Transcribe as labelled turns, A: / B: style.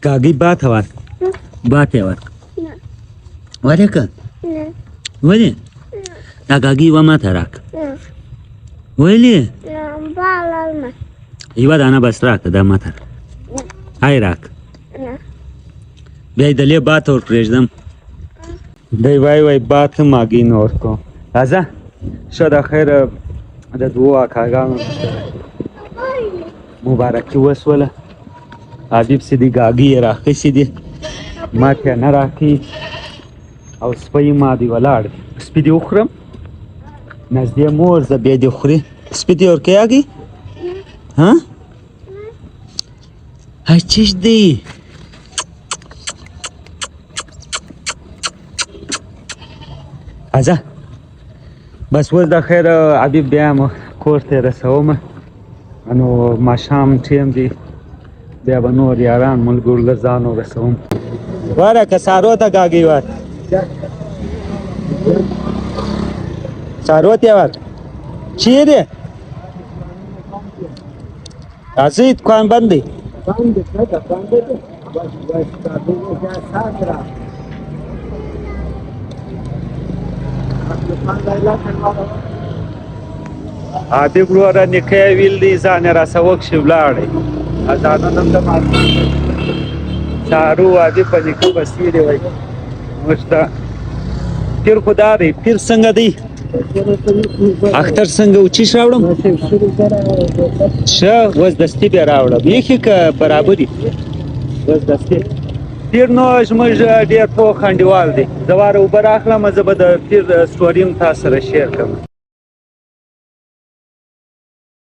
A: کاږي بات ورک بات یې ورک ورکه ولې دا کاږي یوه ماته راکړه ولې یوه دانه بس راکړه دا ماته هی راکړه بیا یې دلې بات ور پرېږدم دی وای بات ماږي نه ورکوم راځه ښه ده خیره د دوو اکاګانو مبارکي وسوله حبیب سي دي ګاګي یې راخیستې دي ما ته نه راکوي او سپی ما دي ولاړ دي سپي دې وخورم نږدې مور زه بیا دې خوري سپي دې ورکوي ها هی چیش دی راځه بس اوس د خیر حبیب بیا م کور ته یې رسومه نو ماښام ټیم دی بیا به نور یاران ملګرو له ځان ورسوم ورکه سارو ته ګاګۍ ور سارو ته یې ور چیرې راځئ دکان بند دی حبیب وروره نیکه یې ویل دی ځان یې راسه وکښې ولاړی اذانونه هم د ماښام سارو حبیب په نیکه پسې دی وایي موږ ته پیر خو دا دی پیر څنګه دی اختر څنګه وچیش راوړم ښه اوس دستي بیا راوړم ایښي که برابري اوس دستي پیر نو زموږ ډېر پوه انډیوال دی زه واره اوبه راخلم زه به د پیر سټوري هم تا سره شیر کړم